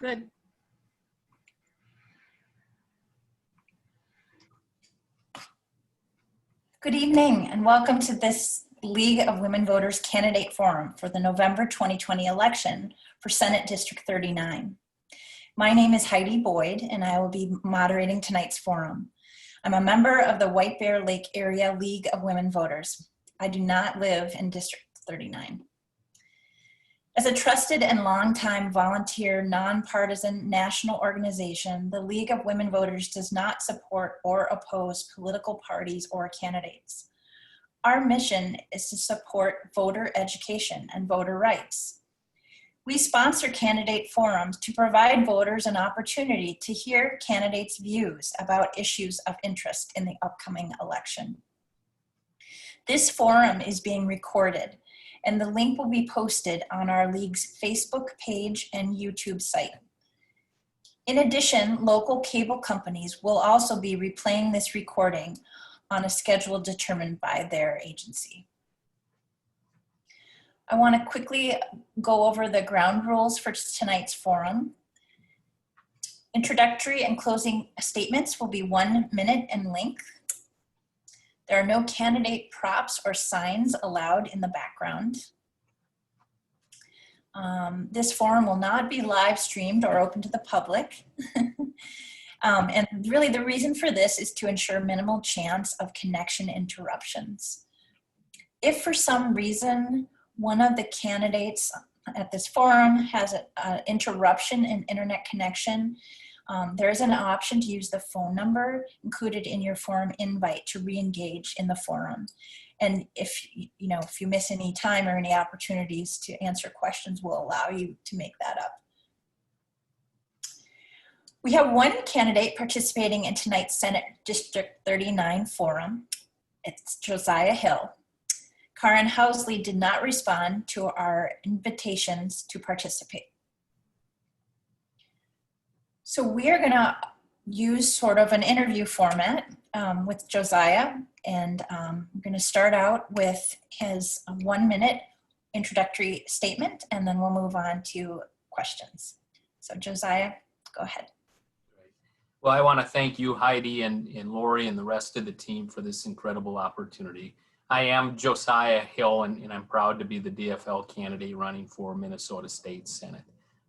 Good. Good evening and welcome to this League of Women Voters Candidate Forum for the November 2020 election for Senate District 39. My name is Heidi Boyd and I will be moderating tonight's forum. I'm a member of the White Bear Lake Area League of Women Voters. I do not live in District 39. As a trusted and longtime volunteer, nonpartisan national organization, the League of Women Voters does not support or oppose political parties or candidates. Our mission is to support voter education and voter rights. We sponsor candidate forums to provide voters an opportunity to hear candidates' views about issues of interest in the upcoming election. This forum is being recorded, and the link will be posted on our League's Facebook page and YouTube site. In addition, local cable companies will also be replaying this recording on a schedule determined by their agency. I want to quickly go over the ground rules for tonight's forum. Introductory and closing statements will be 1 minute in length. There are no candidate props or signs allowed in the background. This forum will not be live streamed or open to the public. And really the reason for this is to ensure minimal chance of connection interruptions. If for some reason one of the candidates at this forum has an interruption in internet connection, there is an option to use the phone number included in your forum invite to re-engage in the forum. And if you miss any time or any opportunities to answer questions, we'll allow you to make that up. We have one candidate participating in tonight's Senate District 39 forum. It's Josiah Hill. Karin Housley did not respond to our invitations to participate. So we are gonna use sort of an interview format with Josiah, and I'm gonna start out with his 1 minute introductory statement, and then we'll move on to questions. So Josiah, go ahead. Well, I wanna thank you, Heidi and Lori and the rest of the team for this incredible opportunity. I am Josiah Hill, and I'm proud to be the DFL candidate running for Minnesota State Senate.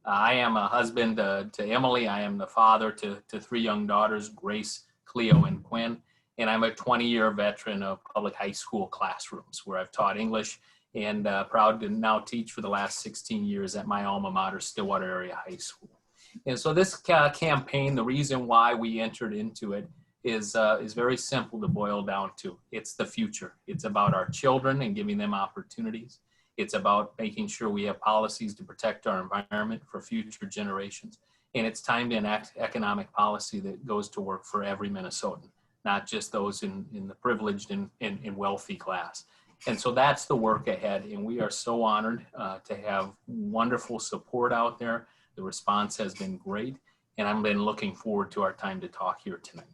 I am a husband to Emily. I am the father to 3 young daughters, Grace, Cleo, and Quinn. And I'm a 20-year veteran of public high school classrooms where I've taught English, and proud to now teach for the last 16 years at my alma mater, Stillwater Area High School. And so this campaign, the reason why we entered into it is very simple to boil down to. It's the future. It's about our children and giving them opportunities. It's about making sure we have policies to protect our environment for future generations. And it's time to enact economic policy that goes to work for every Minnesotan, not just those in the privileged and wealthy class. And so that's the work ahead. And we are so honored to have wonderful support out there. The response has been great. And I've been looking forward to our time to talk here tonight.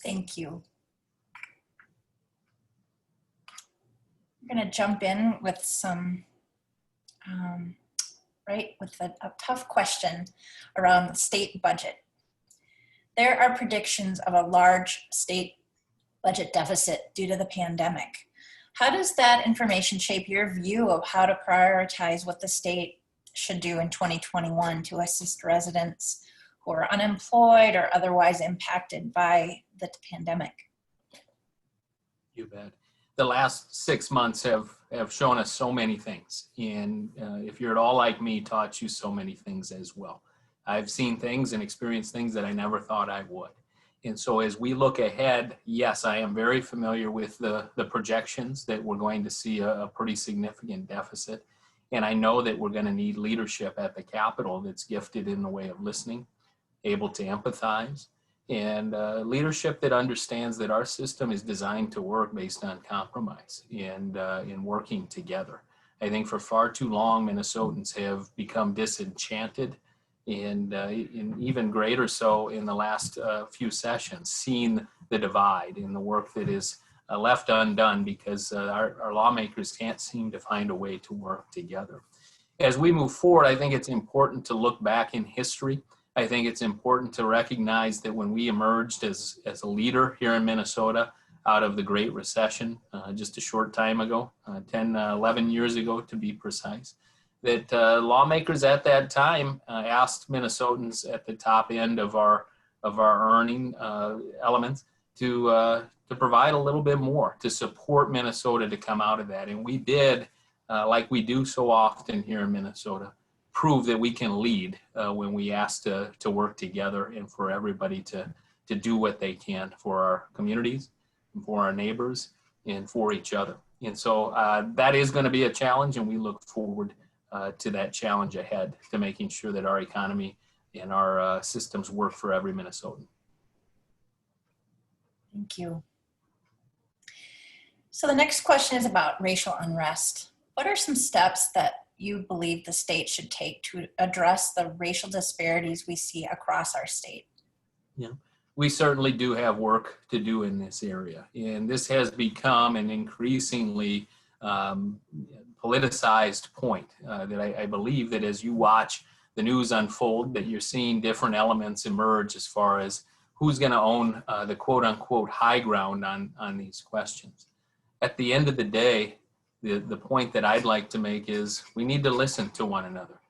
Thank you. I'm going to jump in with some, with a tough question around the state budget. There are predictions of a large state budget deficit due to the pandemic. How does that information shape your view of how to prioritize what the state should do in 2021 to assist residents who are unemployed or otherwise impacted by the pandemic? You bet. The last 6 months have shown us so many things. And if you're at all like me, taught you so many things as well. I've seen things and experienced things that I never thought I would. And so as we look ahead, yes, I am very familiar with the projections that we're going to see a pretty significant deficit. And I know that we're going to need leadership at the Capitol that's gifted in the way of listening, able to empathize, and leadership that understands that our system is designed to work based on compromise and in working together. I think for far too long, Minnesotans have become disenchanted, and even greater so in the last few sessions, seen the divide in the work that is left undone because our lawmakers can't seem to find a way to work together. As we move forward, I think it's important to look back in history. I think it's important to recognize that when we emerged as a leader here in Minnesota out of the Great Recession just a short time ago, 10, 11 years ago to be precise, that lawmakers at that time asked Minnesotans at the top end of our earning elements to provide a little bit more to support Minnesota to come out of that. And we did, like we do so often here in Minnesota, prove that we can lead when we ask to work together and for everybody to do what they can for our communities, for our neighbors, and for each other. And so that is going to be a challenge, and we look forward to that challenge ahead, to making sure that our economy and our systems work for every Minnesotan. Thank you. So the next question is about racial unrest. What are some steps that you believe the state should take to address the racial disparities we see across our state? Yeah, we certainly do have work to do in this area. And this has become an increasingly politicized point that I believe that as you watch the news unfold, that you're seeing different elements emerge as far as who's going to own the quote unquote high ground on these questions. At the end of the day, the point that I'd like to make is we need to listen to one another,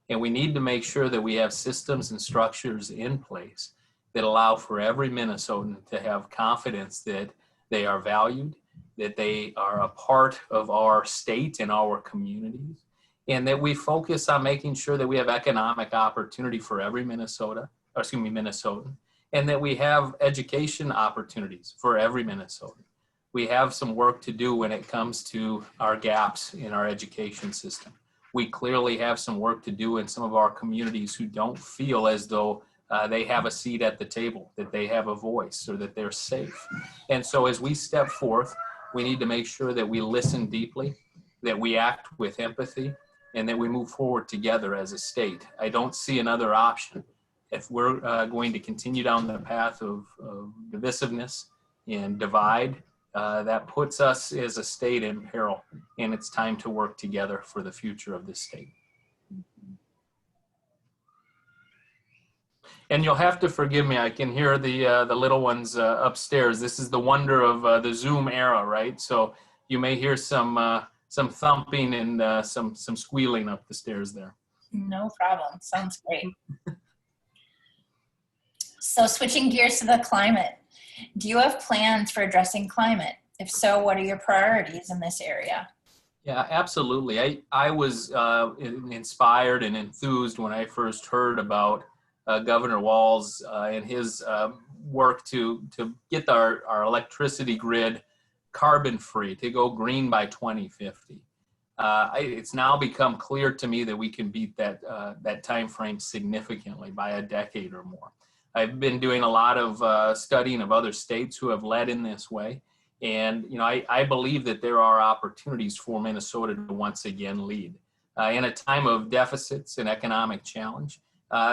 and we need to make sure that we have systems and structures in place that allow for every Minnesotan to have confidence that they are valued, that they are a part of our state and our communities, and that we focus on making sure that we have economic opportunity for every Minnesotan, and that we have education opportunities for every Minnesotan. We have some work to do when it comes to our gaps in our education system. We clearly have some work to do in some of our communities who don't feel as though they have a seat at the table, that they have a voice, or that they're safe. And so as we step forth, we need to make sure that we listen deeply, that we act with empathy, and that we move forward together as a state. I don't see another option. If we're going to continue down the path of divisiveness and divide, that puts us as a state in peril, and it's time to work together for the future of this state. And you'll have to forgive me, I can hear the little ones upstairs. This is the wonder of the Zoom era, right? So you may hear some thumping and some squealing up the stairs there. No problem, sounds great. So switching gears to the climate, do you have plans for addressing climate? If so, what are your priorities in this area? Yeah, absolutely. I was inspired and enthused when I first heard about Governor Walz and his work to get our electricity grid carbon free, to go green by 2050. It's now become clear to me that we can beat that time frame significantly by a decade or more. I've been doing a lot of studying of other states who have led in this way. And, you know, I believe that there are opportunities for Minnesota to once again lead. In a time of deficits and economic challenge,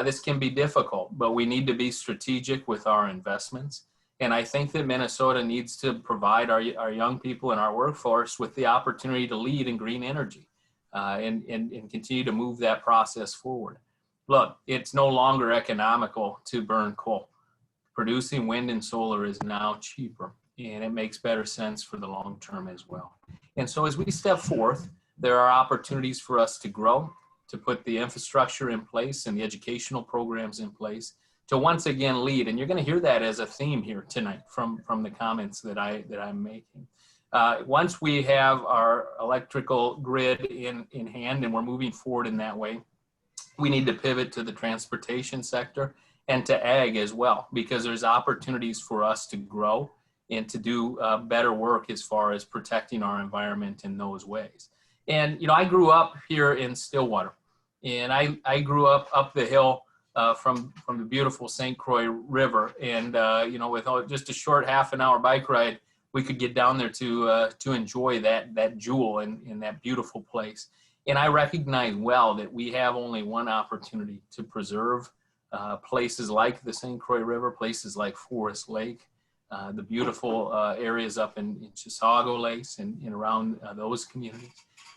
this can be difficult, but we need to be strategic with our investments. And I think that Minnesota needs to provide our young people and our workforce with the opportunity to lead in green energy and continue to move that process forward. Look, it's no longer economical to burn coal. Producing wind and solar is now cheaper, and it makes better sense for the long term as well. And so as we step forth, there are opportunities for us to grow, to put the infrastructure in place and the educational programs in place, to once again lead. And you're going to hear that as a theme here tonight from the comments that I'm making. Once we have our electrical grid in hand and we're moving forward in that way, we need to pivot to the transportation sector and to ag as well, because there's opportunities for us to grow and to do better work as far as protecting our environment in those ways. And, you know, I grew up here in Stillwater, and I grew up the hill from the beautiful St. Croix River. And, you know, with just a short half-an-hour bike ride, we could get down there to enjoy that jewel in that beautiful place. And I recognize well that we have only one opportunity to preserve places like the St. Croix River, places like Forest Lake, the beautiful areas up in Chisago Lakes and around those communities.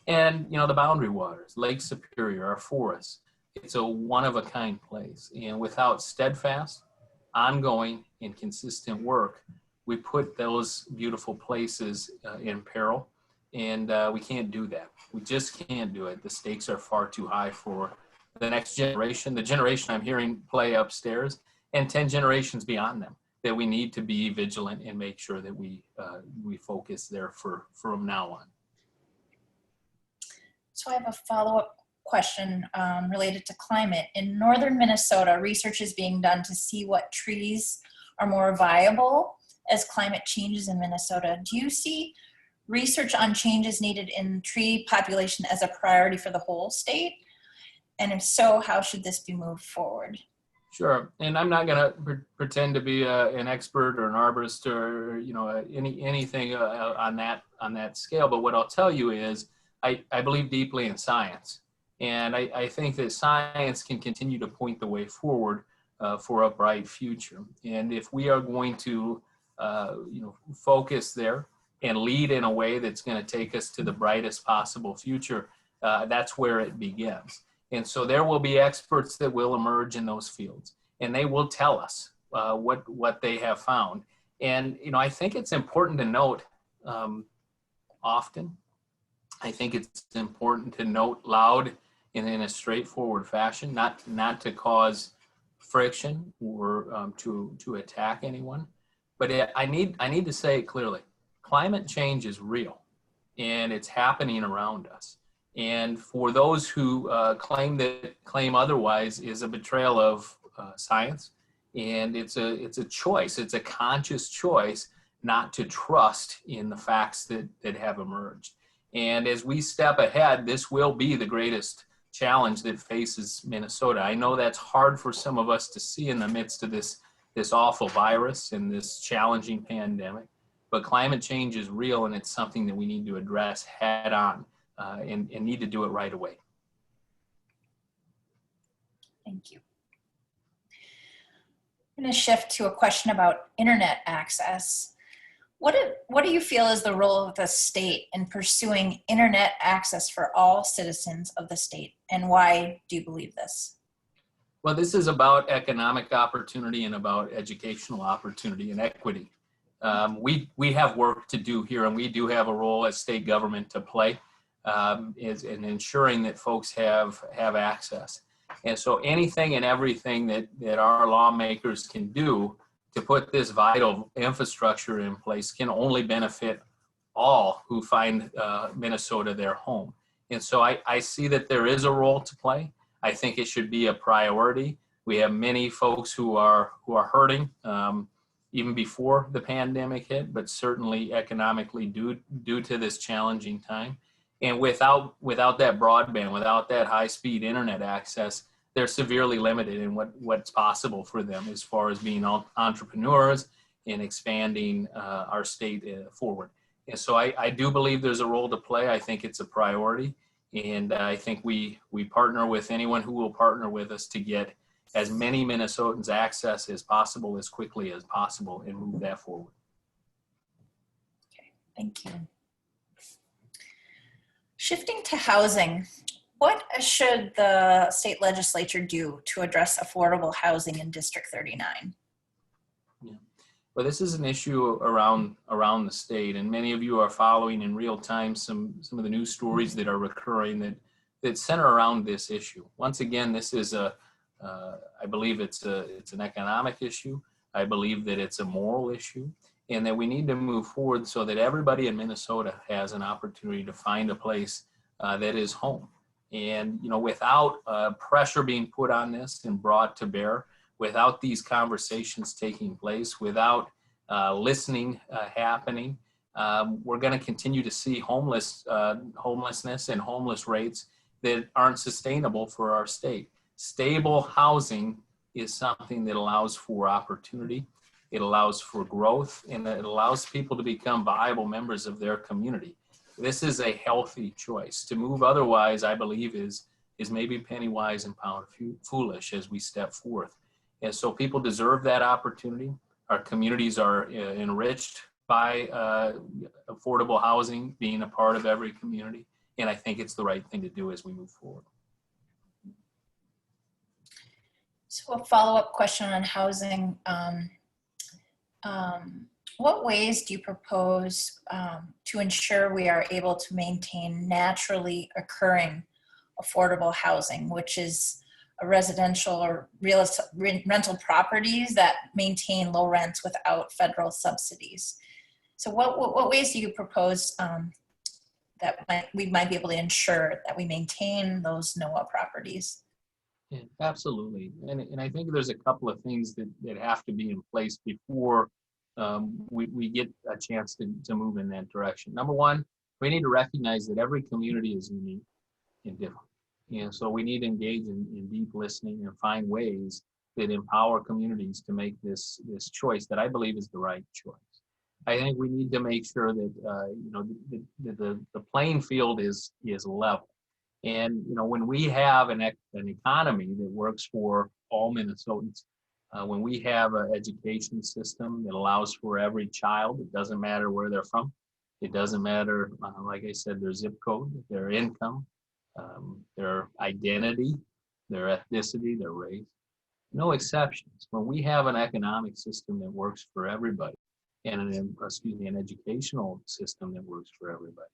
And, you know, the boundary waters, Lake Superior, our forests. It's a one-of-a-kind place. And without steadfast, ongoing, and consistent work, we put those beautiful places in peril. And we can't do that. We just can't do it. The stakes are far too high for the next generation, the generation I'm hearing play upstairs, and 10 generations beyond them, that we need to be vigilant and make sure that we focus there from now on. So I have a follow-up question related to climate. In northern Minnesota, research is being done to see what trees are more viable as climate changes in Minnesota. Do you see research on changes needed in tree population as a priority for the whole state? And if so, how should this be moved forward? Sure, and I'm not going to pretend to be an expert or an arborist or anything on that scale. But what I'll tell you is, I believe deeply in science, and I think that science can continue to point the way forward for a bright future. And if we are going to focus there and lead in a way that's going to take us to the brightest possible future, that's where it begins. And so there will be experts that will emerge in those fields, and they will tell us what they have found. And, you know, I think it's important to note often, I think it's important to note loud and in a straightforward fashion, not to cause friction or to attack anyone. But I need to say it clearly. Climate change is real, and it's happening around us. And for those who claim otherwise is a betrayal of science, and it's a choice. It's a conscious choice not to trust in the facts that have emerged. And as we step ahead, this will be the greatest challenge that faces Minnesota. I know that's hard for some of us to see in the midst of this awful virus and this challenging pandemic, but climate change is real, and it's something that we need to address head on. And need to do it right away. Thank you. I'm going to shift to a question about internet access. What do you feel is the role of the state in pursuing internet access for all citizens of the state, and why do you believe this? Well, this is about economic opportunity and about educational opportunity and equity. We have work to do here, and we do have a role as state government to play. Is in ensuring that folks have access. And so anything and everything that our lawmakers can do to put this vital infrastructure in place can only benefit all who find Minnesota their home. And so I see that there is a role to play. I think it should be a priority. We have many folks who are hurting even before the pandemic hit, but certainly economically due to this challenging time. And without that broadband, without that high-speed internet access, they're severely limited in what's possible for them as far as being entrepreneurs and expanding our state forward. And so I do believe there's a role to play. I think it's a priority. And I think we partner with anyone who will partner with us to get as many Minnesotans access as possible, as quickly as possible, and move that forward. Okay, thank you. Shifting to housing, what should the state legislature do to address affordable housing in District 39? Yeah. Well, this is an issue around the state, and many of you are following in real time some of the news stories that are recurring that center around this issue. Once again, this is I believe it's an economic issue. I believe that it's a moral issue, and that we need to move forward so that everybody in Minnesota has an opportunity to find a place that is home. And, you know, without pressure being put on this and brought to bear, without these conversations taking place, without listening happening, we're going to continue to see homelessness and homeless rates that aren't sustainable for our state. Stable housing is something that allows for opportunity. It allows for growth, and it allows people to become viable members of their community. This is a healthy choice. To move otherwise, I believe, is maybe penny wise and pound foolish as we step forth. And so people deserve that opportunity. Our communities are enriched by affordable housing being a part of every community. And I think it's the right thing to do as we move forward. So a follow-up question on housing. What ways do you propose to ensure we are able to maintain naturally occurring affordable housing, which is a residential or rental properties that maintain low rents without federal subsidies? So what ways do you propose that we might be able to ensure that we maintain those NOAA properties? Yeah, absolutely. And I think there's a couple of things that have to be in place before we get a chance to move in that direction. Number one, we need to recognize that every community is unique and different. So we need to engage in deep listening and find ways that empower communities to make this choice that I believe is the right choice. I think we need to make sure that the playing field is level. And when we have an economy that works for all Minnesotans, when we have an education system that allows for every child, it doesn't matter where they're from, it doesn't matter, like I said, their zip code, their income, their identity, their ethnicity, their race, no exceptions. When we have an economic system that works for everybody, and an educational system that works for everybody,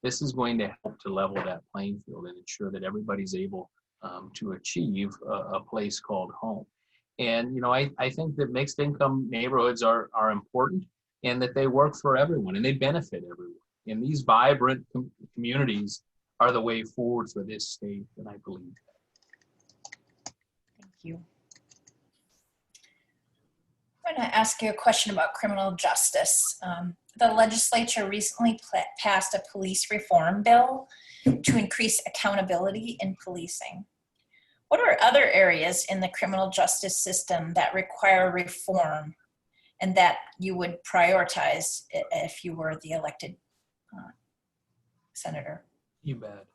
this is going to help to level that playing field and ensure that everybody's able to achieve a place called home. And I think that mixed income neighborhoods are important, and that they work for everyone and they benefit everyone. And these vibrant communities are the way forward for this state, and I believe that. Thank you. I'm going to ask you a question about criminal justice. The legislature recently passed a police reform bill to increase accountability in policing. What are other areas in the criminal justice system that require reform and that you would prioritize if you were the elected senator? You bet.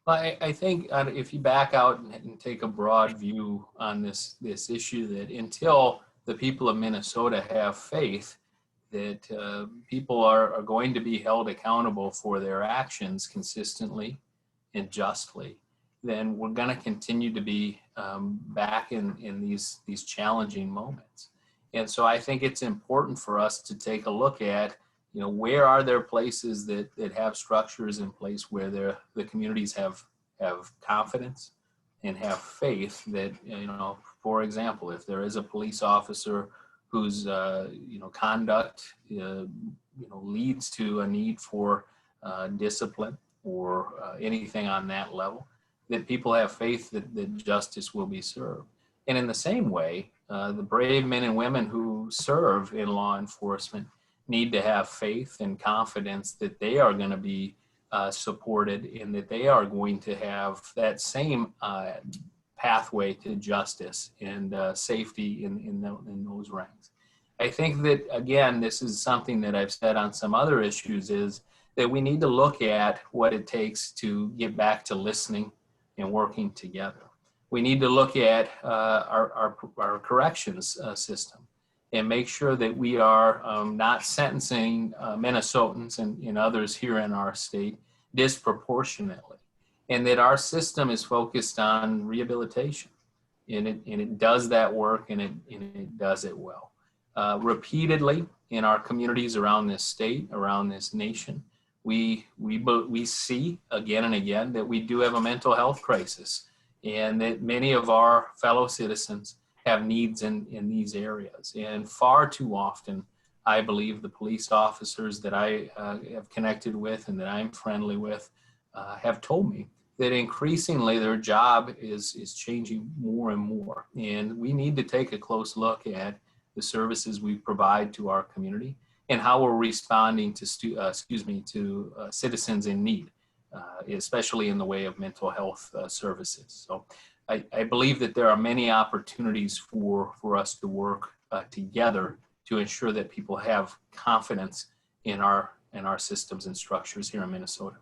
Well, I think if you back out and take a broad view on this issue, that until the people of Minnesota have faith that people are going to be held accountable for their actions consistently and justly, then we're going to continue to be back in these challenging moments. And so I think it's important for us to take a look at, where are there places that have structures in place where the communities have confidence and have faith that, for example, if there is a police officer whose conduct leads to a need for discipline or anything on that level, that people have faith that justice will be served. And in the same way, the brave men and women who serve in law enforcement need to have faith and confidence that they are going to be supported and that they are going to have that same pathway to justice and safety in those ranks. I think that, again, this is something that I've said on some other issues, is that we need to look at what it takes to get back to listening and working together. We need to look at our corrections system and make sure that we are not sentencing Minnesotans and others here in our state disproportionately, and that our system is focused on rehabilitation, and it does that work, and it does it well. Repeatedly in our communities around this state, around this nation, we see again and again that we do have a mental health crisis, and that many of our fellow citizens have needs in these areas. And far too often, I believe the police officers that I have connected with and that I'm friendly with have told me that increasingly their job is changing more and more. And we need to take a close look at the services we provide to our community and how we're responding to citizens in need, especially in the way of mental health services. So I believe that there are many opportunities for us to work together to ensure that people have confidence in our systems and structures here in Minnesota.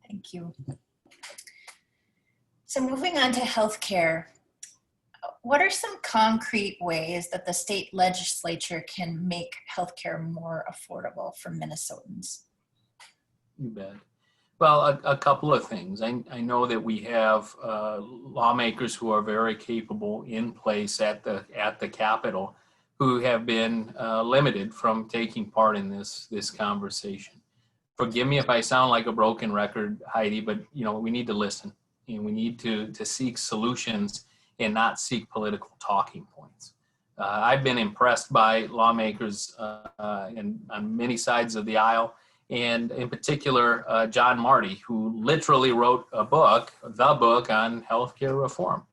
Thank you. So moving on to healthcare, What are some concrete ways that the state legislature can make healthcare more affordable for Minnesotans? You bet. Well, a couple of things. I know that we have lawmakers who are very capable in place at the Capitol who have been limited from taking part in this conversation. Forgive me if I sound like a broken record, Heidi, but we need to listen and we need to seek solutions and not seek political talking points. I've been impressed by lawmakers on many sides of the aisle, and in particular, John Marty, who literally wrote the book on healthcare reform.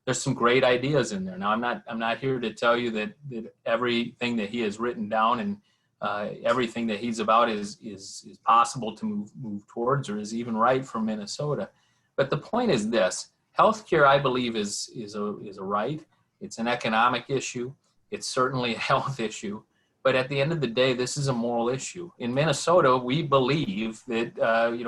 There's some great ideas in there. Now, I'm not here to tell you that everything that he has written down and everything that he's about is possible to move towards or is even right for Minnesota. But the point is this: healthcare, I believe, is a right. It's an economic issue. It's certainly a health issue. But at the end of the day, this is a moral issue. In Minnesota, we believe that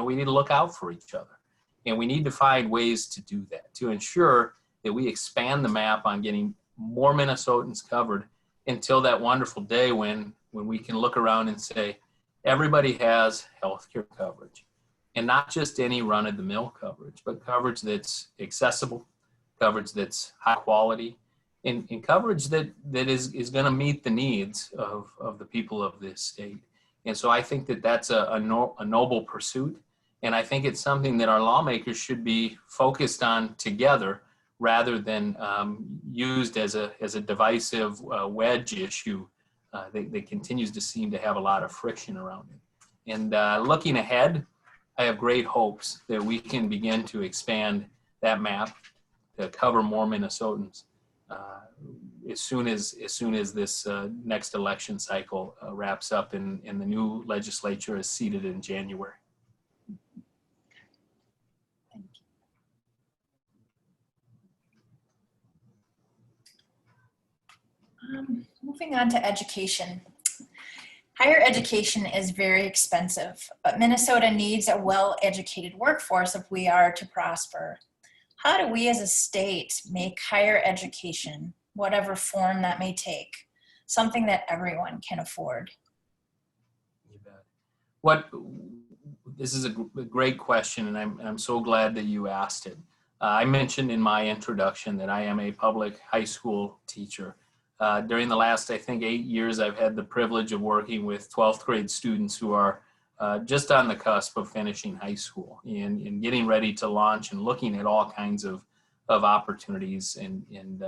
we need to look out for each other, and we need to find ways to do that, to ensure that we expand the map on getting more Minnesotans covered until that wonderful day when we can look around and say everybody has healthcare coverage, and not just any run-of-the-mill coverage, but coverage that's accessible, coverage that's high quality, and coverage that is going to meet the needs of the people of this state. And so I think that that's a noble pursuit. And I think it's something that our lawmakers should be focused on together rather than used as a divisive wedge issue that continues to seem to have a lot of friction around it. And looking ahead, I have great hopes that we can begin to expand that map to cover more Minnesotans as soon as this next election cycle wraps up and the new legislature is seated in January. Thank you. Moving on to education. Higher education is very expensive, but Minnesota needs a well-educated workforce if we are to prosper. How do we as a state make higher education, whatever form that may take, something that everyone can afford? You bet. This is a great question, and I'm so glad that you asked it. I mentioned in my introduction that I am a public high school teacher. During the last, I think, 8 years, I've had the privilege of working with 12th grade students who are just on the cusp of finishing high school and getting ready to launch and looking at all kinds of opportunities and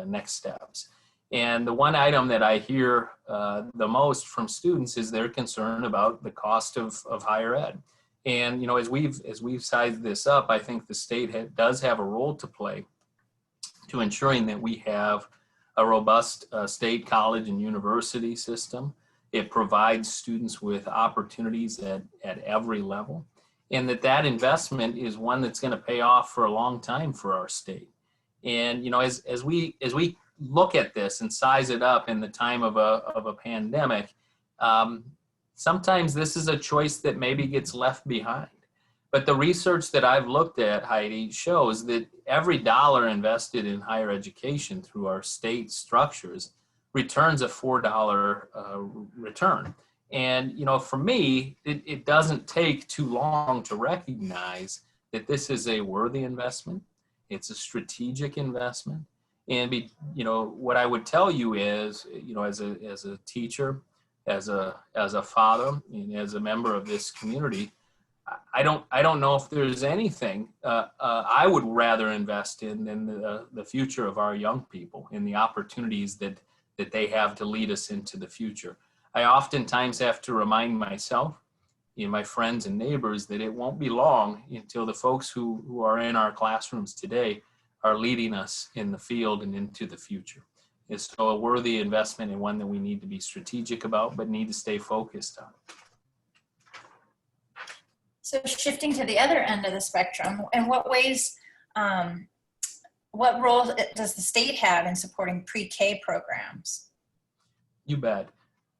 next steps. And the one item that I hear the most from students is their concern about the cost of higher ed. And as we've sized this up, I think the state does have a role to play to ensuring that we have a robust state college and university system. It provides students with opportunities at every level, and that investment is one that's going to pay off for a long time for our state. And as we look at this and size it up in the time of a pandemic, sometimes this is a choice that maybe gets left behind. But the research that I've looked at, Heidi, shows that every dollar invested in higher education through our state structures returns a $4 return. And, for me, it doesn't take too long to recognize that this is a worthy investment. It's a strategic investment. And, what I would tell you is, as a teacher, as a father, and as a member of this community, I don't know if there's anything I would rather invest in than the future of our young people and the opportunities that they have to lead us into the future. I oftentimes have to remind myself and my friends and neighbors that it won't be long until the folks who are in our classrooms today are leading us in the field and into the future. It's so a worthy investment and one that we need to be strategic about, but need to stay focused on. So shifting to the other end of the spectrum, in what ways, what role does the state have in supporting pre-K programs? You bet.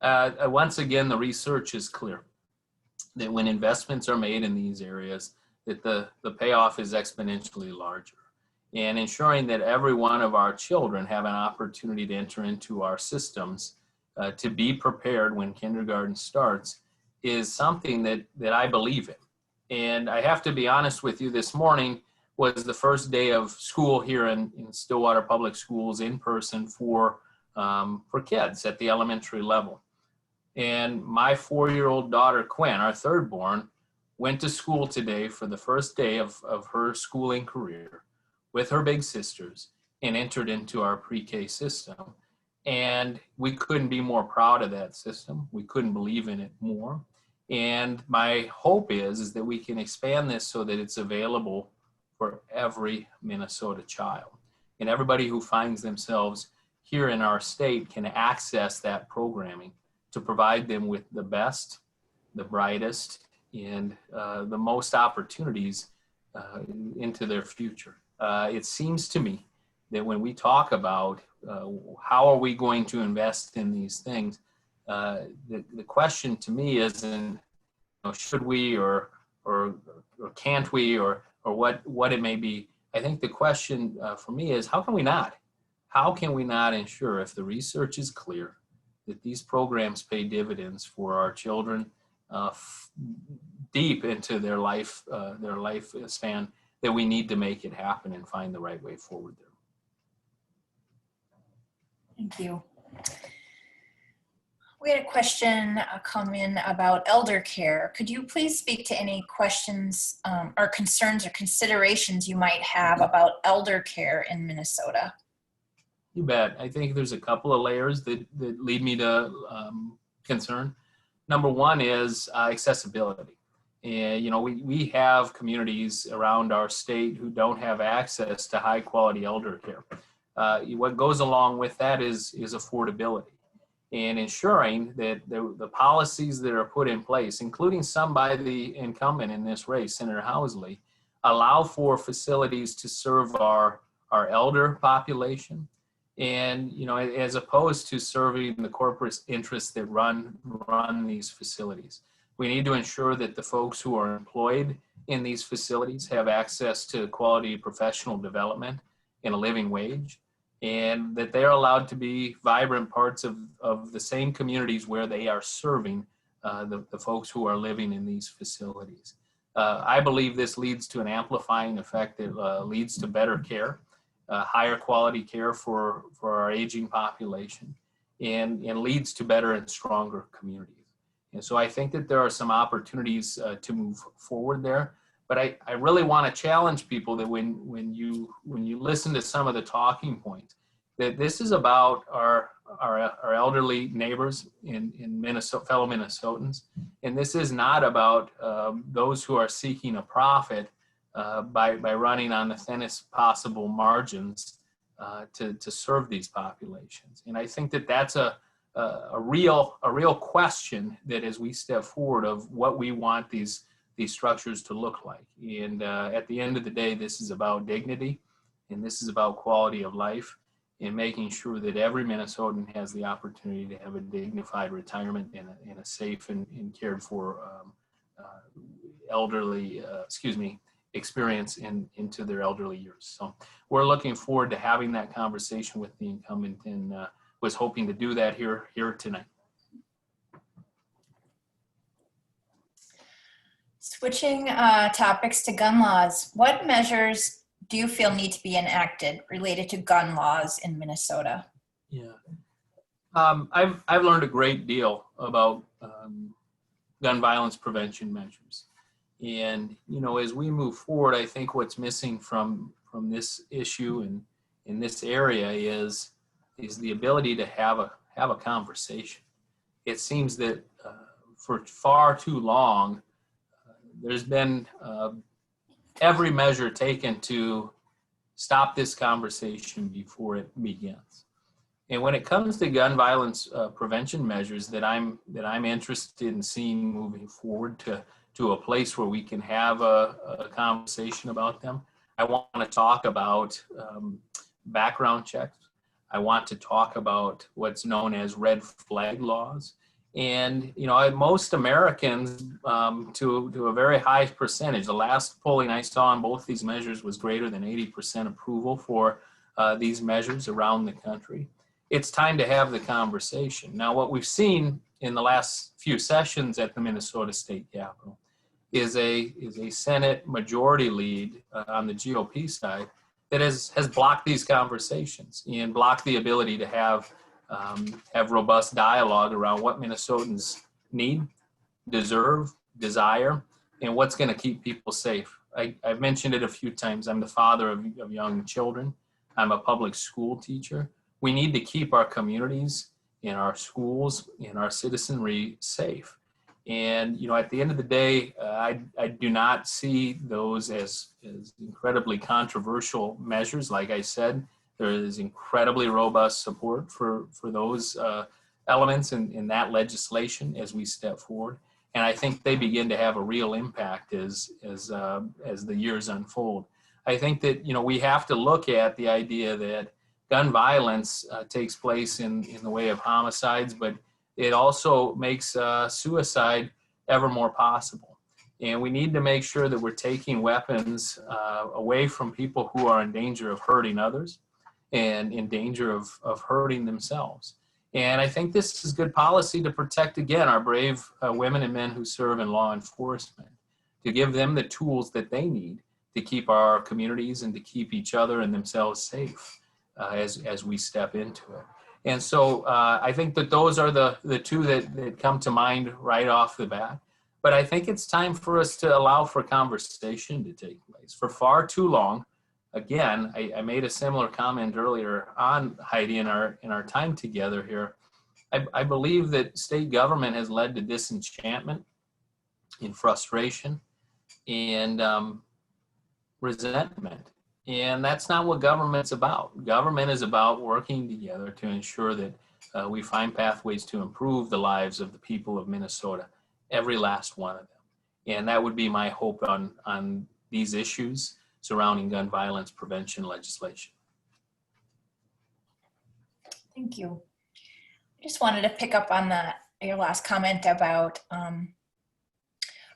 Once again, the research is clear that when investments are made in these areas, that the payoff is exponentially larger. and ensuring that every one of our children have an opportunity to enter into our systems to be prepared when kindergarten starts is something that I believe in. And I have to be honest with you, this morning was the first day of school here in Stillwater Public Schools in person for kids at the elementary level. And my 4-year-old daughter, Quinn, our third born, went to school today for the first day of her schooling career with her big sisters and entered into our pre-K system. And we couldn't be more proud of that system. We couldn't believe in it more. And my hope is that we can expand this so that it's available for every Minnesota child. And everybody who finds themselves here in our state can access that programming to provide them with the best, the brightest, and the most opportunities into their future. It seems to me that when we talk about how are we going to invest in these things, the question to me isn't, should we or can't we or what it may be. I think the question for me is, how can we not? How can we not ensure, if the research is clear, that these programs pay dividends for our children deep into their life span, that we need to make it happen and find the right way forward there. Thank you. We had a question come in about elder care. Could you please speak to any questions or concerns or considerations you might have about elder care in Minnesota? You bet. I think there's a couple of layers that lead me to concern. Number one is accessibility. And, we have communities around our state who don't have access to high quality elder care. What goes along with that is affordability, and ensuring that the policies that are put in place, including some by the incumbent in this race, Senator Housley, allow for facilities to serve our elder population. And, as opposed to serving the corporate interests that run these facilities. We need to ensure that the folks who are employed in these facilities have access to quality professional development and a living wage, and that they're allowed to be vibrant parts of the same communities where they are serving the folks who are living in these facilities. I believe this leads to an amplifying effect that leads to better care, higher quality care for our aging population, and leads to better and stronger communities. And so I think that there are some opportunities to move forward there. But I really want to challenge people that when you listen to some of the talking points, that this is about our elderly neighbors in Minnesota, fellow Minnesotans, and this is not about those who are seeking a profit by running on the thinnest possible margins to serve these populations. And I think that that's a real question that as we step forward of what we want these structures to look like. And at the end of the day, this is about dignity, and this is about quality of life, and making sure that every Minnesotan has the opportunity to have a dignified retirement and a safe and cared for experience into their elderly years. So we're looking forward to having that conversation with the incumbent, and was hoping to do that here tonight. Switching topics to gun laws, what measures do you feel need to be enacted related to gun laws in Minnesota? Yeah, I've learned a great deal about gun violence prevention measures, and as we move forward, I think what's missing from this issue and in this area is the ability to have a conversation. It seems that for far too long, there's been every measure taken to stop this conversation before it begins. And when it comes to gun violence prevention measures that I'm interested in seeing moving forward to a place where we can have a conversation about them, I want to talk about background checks. I want to talk about what's known as red flag laws, And, most Americans, to a very high percentage, the last polling I saw on both these measures was greater than 80% approval for these measures around the country. It's time to have the conversation. Now, what we've seen in the last few sessions at the Minnesota State Capitol is a Senate majority lead on the GOP side that has blocked these conversations and blocked the ability to have robust dialogue around what Minnesotans need, deserve, desire, and what's going to keep people safe. I've mentioned it a few times. I'm the father of young children. I'm a public school teacher. We need to keep our communities and our schools and our citizenry safe. And, at the end of the day, I do not see those as incredibly controversial measures. Like I said, there is incredibly robust support for those elements in that legislation as we step forward. And I think they begin to have a real impact as the years unfold. I think that, we have to look at the idea that gun violence takes place in the way of homicides, but it also makes suicide ever more possible. And we need to make sure that we're taking weapons away from people who are in danger of hurting others and in danger of hurting themselves. And I think this is good policy to protect, again, our brave women and men who serve in law enforcement, to give them the tools that they need to keep our communities and to keep each other and themselves safe as we step into it. And so I think that those are the two that come to mind right off the bat. But I think it's time for us to allow for conversation to take place. For far too long, again, I made a similar comment earlier on, Heidi, in our time together here. I believe that state government has led to disenchantment and frustration and resentment. And that's not what government's about. Government is about working together to ensure that we find pathways to improve the lives of the people of Minnesota, every last one of them. And that would be my hope on these issues surrounding gun violence prevention legislation. Thank you. I just wanted to pick up on your last comment about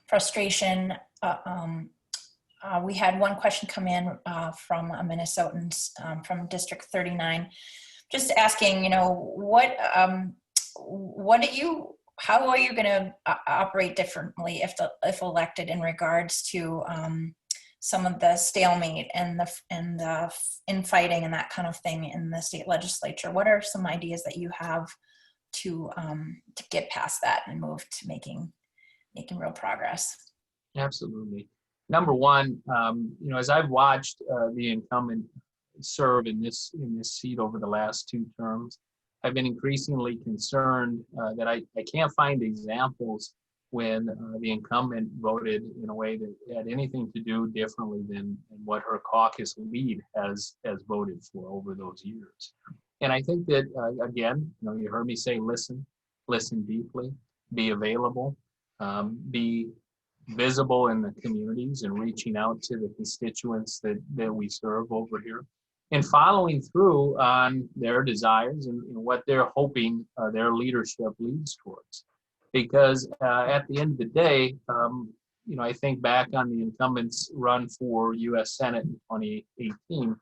frustration. We had one question come in from a Minnesotans from District 39, just asking, how are you going to operate differently if elected in regards to some of the stalemate and the infighting and that kind of thing in the state legislature? What are some ideas that you have to get past that and move to making real progress? Absolutely. Number one, as I've watched the incumbent serve in this seat over the last two terms, I've been increasingly concerned that I can't find examples when the incumbent voted in a way that had anything to do differently than what her caucus lead has voted for over those years. And I think that, again, you heard me say listen deeply, be available, be visible in the communities and reaching out to the constituents that we serve over here, and following through on their desires and what they're hoping their leadership leads towards. Because at the end of the day, I think back on the incumbent's run for U.S. Senate in 2018,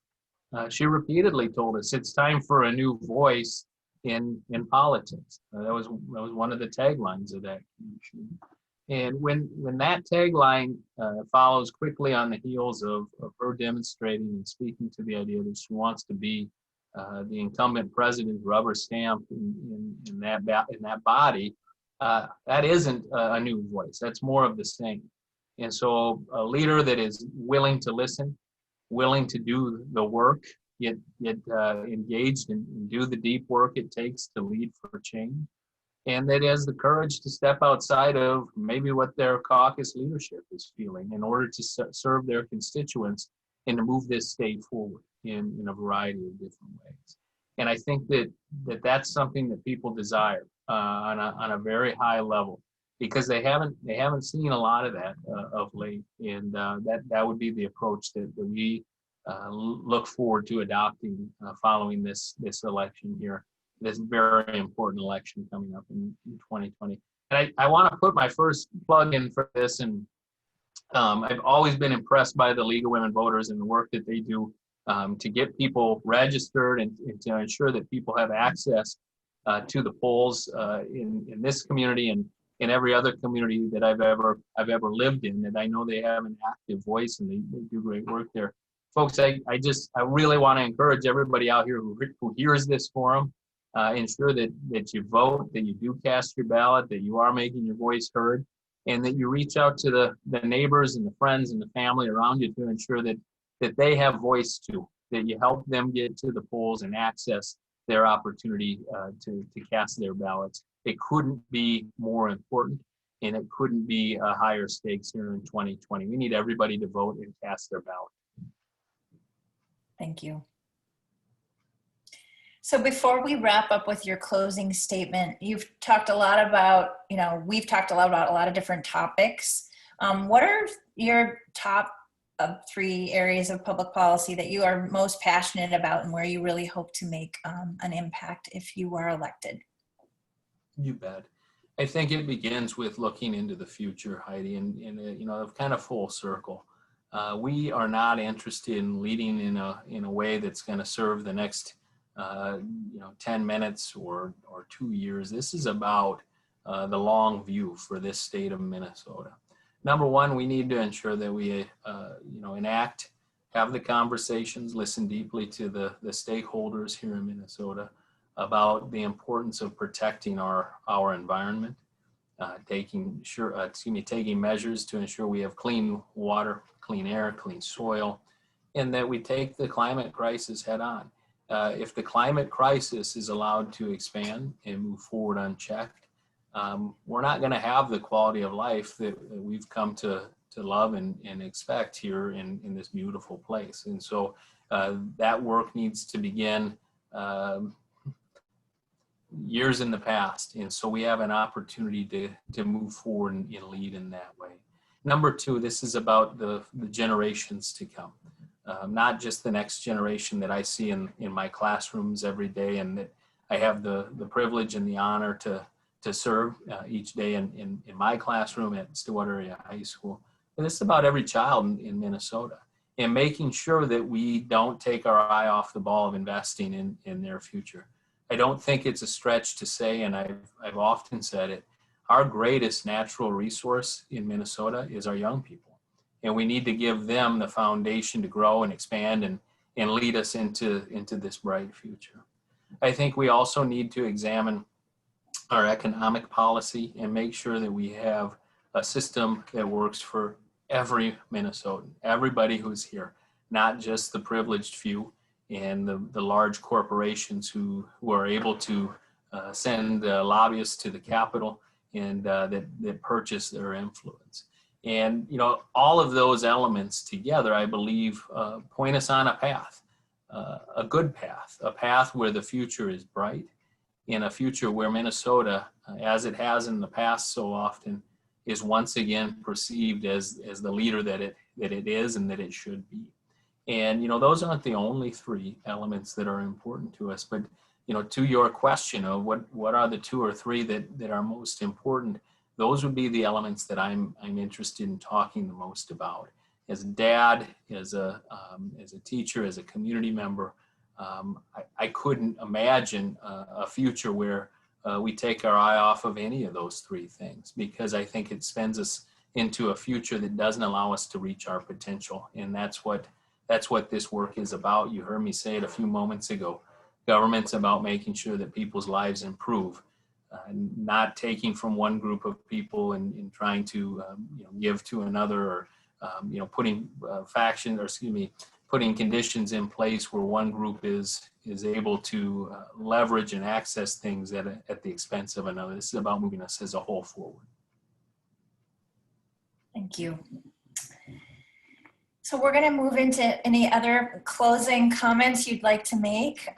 she repeatedly told us it's time for a new voice in politics. That was one of the taglines of that convention. And when that tagline follows quickly on the heels of her demonstrating and speaking to the idea that she wants to be the incumbent president's rubber stamp in that body, that isn't a new voice. That's more of the same. And so a leader that is willing to listen, willing to do the work, get engaged and do the deep work it takes to lead for change, and that has the courage to step outside of maybe what their caucus leadership is feeling in order to serve their constituents and to move this state forward in a variety of different ways. And I think that's something that people desire on a very high level, because they haven't seen a lot of that of late. And that would be the approach that we look forward to adopting following this election here. this very important election coming up in 2020. And I want to put my first plug in for this, and I've always been impressed by the League of Women Voters and the work that they do to get people registered and to ensure that people have access to the polls in this community and in every other community that I've ever lived in. And I know they have an active voice and they do great work there. Folks, I really want to encourage everybody out here who hears this forum, ensure that you vote, that you do cast your ballot, that you are making your voice heard, and that you reach out to the neighbors and the friends and the family around you to ensure that they have voice too, that you help them get to the polls and access their opportunity to cast their ballots. It couldn't be more important, and it couldn't be higher stakes here in 2020. We need everybody to vote and cast their ballot. Thank you. So before we wrap up with your closing statement, you've talked a lot about, we've talked a lot about a lot of different topics. What are your top 3 areas of public policy that you are most passionate about and where you really hope to make an impact if you are elected? You bet. I think it begins with looking into the future, Heidi, and kind of full circle. We are not interested in leading in a way that's going to serve the next 10 minutes or 2 years. This is about the long view for this state of Minnesota. Number one, we need to ensure that we enact, have the conversations, listen deeply to the stakeholders here in Minnesota about the importance of protecting our environment, taking measures to ensure we have clean water, clean air, clean soil, and that we take the climate crisis head on. If the climate crisis is allowed to expand and move forward unchecked, we're not going to have the quality of life that we've come to love and expect here in this beautiful place. And so that work needs to begin years in the past. And so we have an opportunity to move forward and lead in that way. Number two, this is about the generations to come. Not just the next generation that I see in my classrooms every day and that I have the privilege and the honor to serve each day in my classroom at Stillwater Area High School. And this is about every child in Minnesota and making sure that we don't take our eye off the ball of investing in their future. I don't think it's a stretch to say, and I've often said it, our greatest natural resource in Minnesota is our young people. And we need to give them the foundation to grow and expand and lead us into this bright future. I think we also need to examine our economic policy and make sure that we have a system that works for every Minnesotan, everybody who's here, not just the privileged few and the large corporations who are able to send lobbyists to the Capitol and that purchase their influence. And all of those elements together, I believe, point us on a path, a good path, a path where the future is bright, in a future where Minnesota, as it has in the past so often, is once again perceived as the leader that it is and that it should be. And those aren't the only 3 elements that are important to us, but to your question of what are the 2 or 3 that are most important, those would be the elements that I'm interested in talking the most about. As a dad, as a teacher, as a community member, I couldn't imagine a future where we take our eye off of any of those 3 things, because I think it sends us into a future that doesn't allow us to reach our potential. And that's what this work is about. You heard me say it a few moments ago. Government's about making sure that people's lives improve, not taking from one group of people and trying to give to another, or putting putting conditions in place where one group is able to leverage and access things at the expense of another. This is about moving us as a whole forward. Thank you. So we're going to move into any other closing comments you'd like to make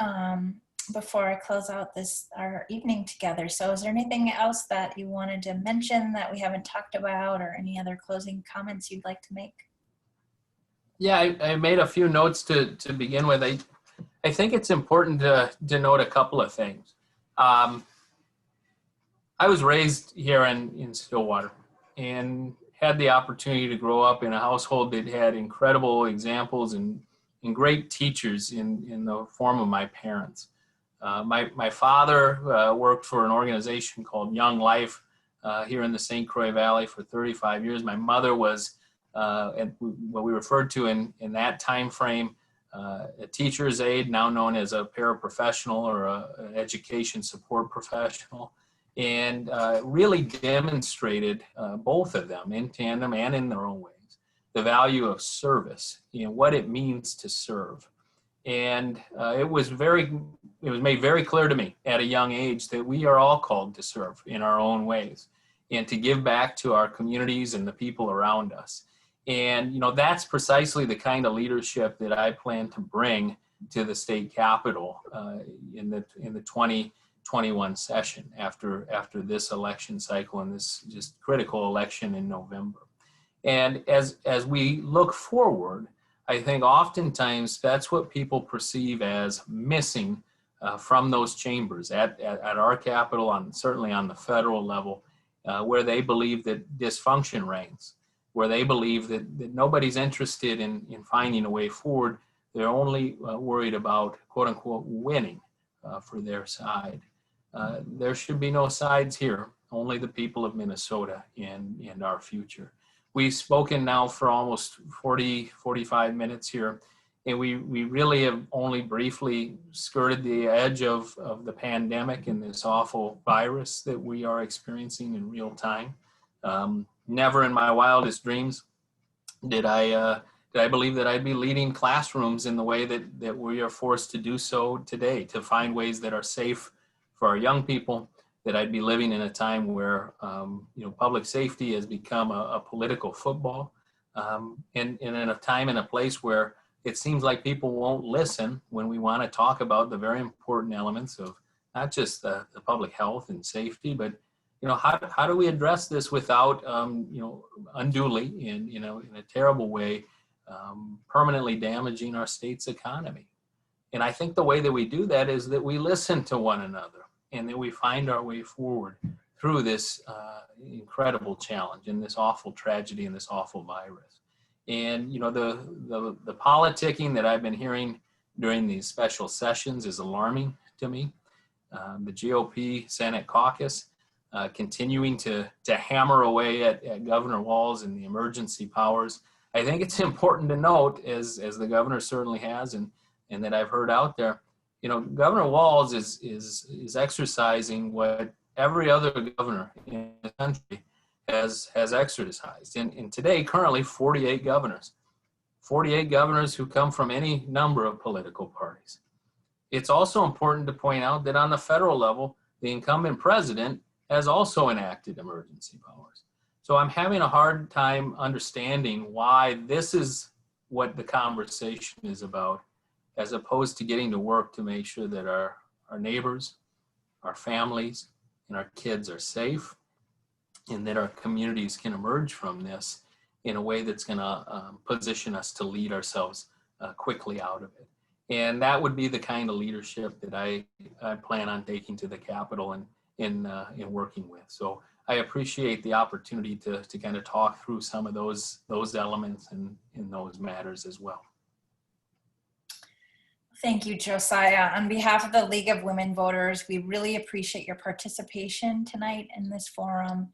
before I close out our evening together. So is there anything else that you wanted to mention that we haven't talked about, or any other closing comments you'd like to make? Yeah, I made a few notes to begin with. I think it's important to note a couple of things. I was raised here in Stillwater and had the opportunity to grow up in a household that had incredible examples and great teachers in the form of my parents. My father worked for an organization called Young Life here in the St. Croix Valley for 35 years. My mother was what we referred to in that time frame, a teacher's aide, now known as a paraprofessional or an education support professional, and really demonstrated, both of them in tandem and in their own ways, the value of service, what it means to serve. And it was made very clear to me at a young age that we are all called to serve in our own ways and to give back to our communities and the people around us. And that's precisely the kind of leadership that I plan to bring to the state capitol in the 2021 session after this election cycle and this just critical election in November. And as we look forward, I think oftentimes that's what people perceive as missing from those chambers at our Capitol, certainly on the federal level, where they believe that dysfunction reigns, where they believe that nobody's interested in finding a way forward. They're only worried about, quote unquote, winning for their side. There should be no sides here, only the people of Minnesota and our future. We've spoken now for almost 45 minutes here, and we really have only briefly skirted the edge of the pandemic and this awful virus that we are experiencing in real time. Never in my wildest dreams did I believe that I'd be leading classrooms in the way that we are forced to do so today, to find ways that are safe for our young people, that I'd be living in a time where public safety has become a political football, and in a time and a place where it seems like people won't listen when we want to talk about the very important elements of not just the public health and safety, but how do we address this without unduly in a terrible way permanently damaging our state's economy. And I think the way that we do that is that we listen to one another and that we find our way forward through this incredible challenge and this awful tragedy and this awful virus. And the politicking that I've been hearing during these special sessions is alarming to me. The GOP Senate caucus continuing to hammer away at Governor Walz and the emergency powers. I think it's important to note, as the governor certainly has, and that I've heard out there, Governor Walz is exercising what every other governor in the country has exercised. And today, currently, 48 governors who come from any number of political parties. It's also important to point out that on the federal level, the incumbent president has also enacted emergency powers. So I'm having a hard time understanding why this is what the conversation is about, as opposed to getting to work to make sure that our neighbors, our families, and our kids are safe, and that our communities can emerge from this in a way that's going to position us to lead ourselves quickly out of it. And that would be the kind of leadership that I plan on taking to the Capitol and in working with. So I appreciate the opportunity to kind of talk through some of those elements and in those matters as well. Thank you, Josiah. On behalf of the League of Women Voters, we really appreciate your participation tonight in this forum.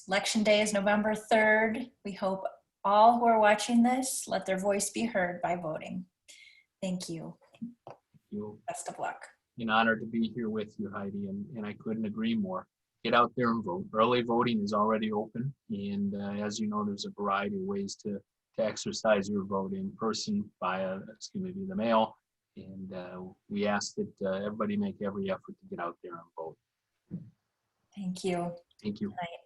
Election Day is November 3rd. We hope all who are watching this let their voice be heard by voting. Thank you. Thank you. Best of luck. An honor to be here with you, Heidi, and I couldn't agree more. Get out there and vote. Early voting is already open, and as you know, there's a variety of ways to exercise your vote in person via the mail, and we ask that everybody make every effort to get out there and vote. Thank you. Thank you. Good night.